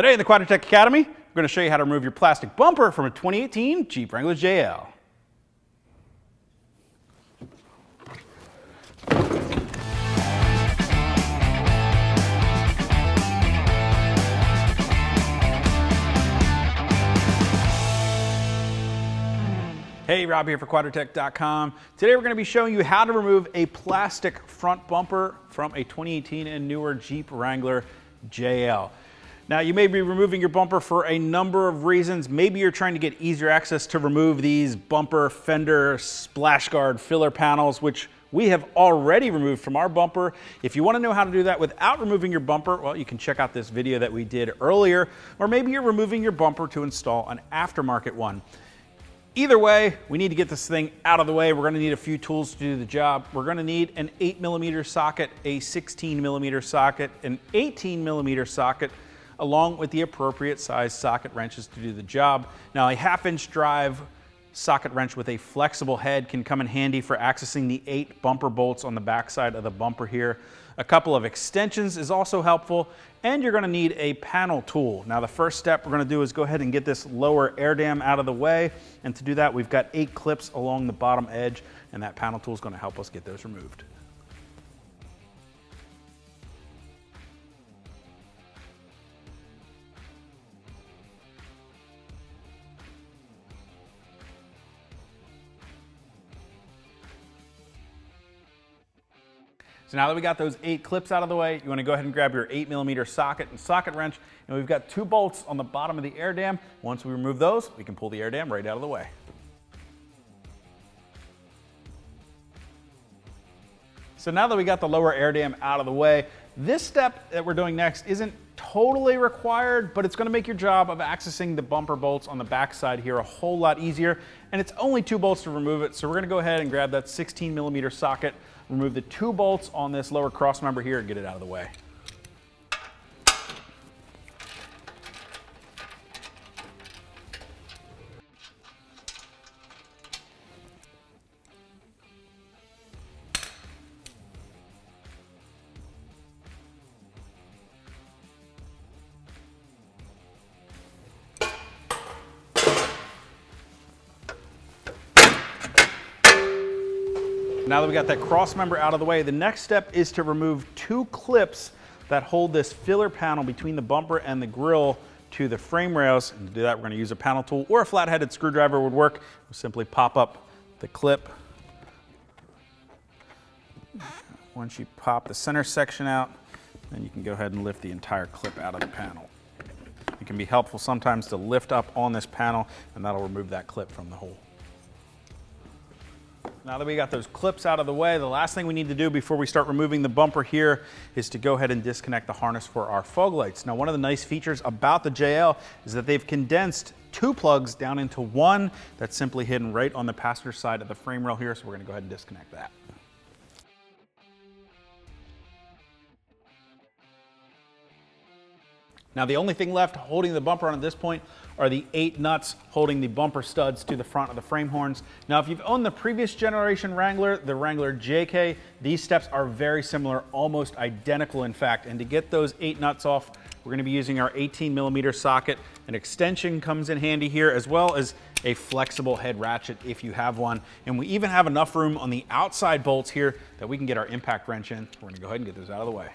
Today in the Quadratec Academy, we're going to show you how to remove your plastic bumper from a 2018 Jeep Wrangler JL. Hey, Rob here for Quadratec.com. Today we're going to be showing you how to remove a plastic front bumper from a 2018 and newer Jeep Wrangler JL. Now, you may be removing your bumper for a number of reasons. Maybe you're trying to get easier access to remove these bumper, fender, splash guard, filler panels, which we have already removed from our bumper. If you want to know how to do that without removing your bumper, well, you can check out this video that we did earlier, or maybe you're removing your bumper to install an aftermarket one. Either way, we need to get this thing out of the way. We're going to need a few tools to do the job. We're going to need an 8mm socket, a 16mm socket, an 18mm socket, along with the appropriate size socket wrenches to do the job. Now, a 1/2-inch drive socket wrench with a flexible head can come in handy for accessing the 8 bumper bolts on the backside of the bumper here. A couple of extensions is also helpful, and you're going to need a panel tool. Now, the first step we're going to do is go ahead and get this lower air dam out of the way, and to do that we've got 8 clips along the bottom edge, and that panel tool is going to help us get those removed. So now that we got those 8 clips out of the way, you want to go ahead and grab your 8mm socket and socket wrench, and we've got 2 bolts on the bottom of the air dam. Once we remove those, we can pull the air dam right out of the way. So now that we got the lower air dam out of the way, this step that we're doing next isn't totally required, but it's going to make your job of accessing the bumper bolts on the backside here a whole lot easier, and it's only 2 bolts to remove it. So we're going to go ahead and grab that 16mm socket, remove the 2 bolts on this lower cross member here, and get it out of the way. Now that we got that cross member out of the way, the next step is to remove 2 clips that hold this filler panel between the bumper and the grille to the frame rails. And to do that, we're going to use a panel tool, or a flat-headed screwdriver would work. We'll simply pop up the clip. Once you pop the center section out, then you can go ahead and lift the entire clip out of the panel. It can be helpful sometimes to lift up on this panel, and that'll remove that clip from the hole. Now that we got those clips out of the way, the last thing we need to do before we start removing the bumper here is to go ahead and disconnect the harness for our fog lights. Now, one of the nice features about the JL is that they've condensed 2 plugs down into one that's simply hidden right on the passenger side of the frame rail here, so we're going to go ahead and disconnect that. Now, the only thing left holding the bumper on at this point are the 8 nuts holding the bumper studs to the front of the frame horns. Now, if you've owned the previous generation Wrangler, the Wrangler JK, these steps are very similar, almost identical in fact. And to get those 8 nuts off, we're going to be using our 18mm socket. An extension comes in handy here, as well as a flexible head ratchet if you have one. And we even have enough room on the outside bolts here that we can get our impact wrench in. We're going to go ahead and get those out of the way.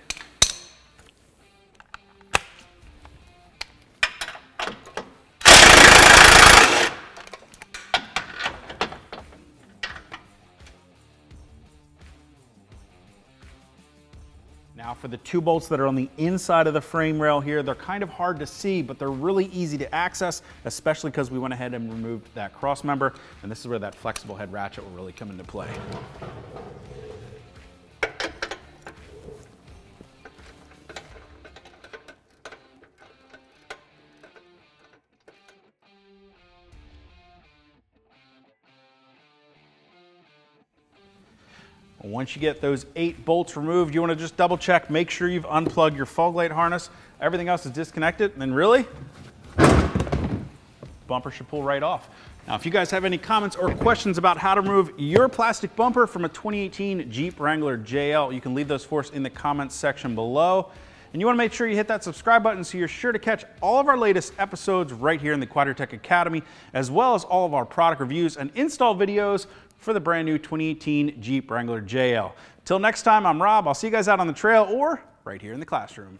Now, for the 2 bolts that are on the inside of the frame rail here, they're kind of hard to see, but they're really easy to access, especially because we went ahead and removed that cross member, and this is where that flexible head ratchet will really come into play. Once you get those 8 bolts removed, you want to just double check, make sure you've unplugged your fog light harness. Everything else is disconnected, and then really, bumper should pull right off. Now, if you guys have any comments or questions about how to remove your plastic bumper from a 2018 Jeep Wrangler JL, you can leave those for us in the comments section below. And you want to make sure you hit that subscribe button so you're sure to catch all of our latest episodes right here in the Quadratec Academy, as well as all of our product reviews and install videos for the brand new 2018 Jeep Wrangler JL. Till next time, I'm Rob. I'll see you guys out on the trail or right here in the classroom.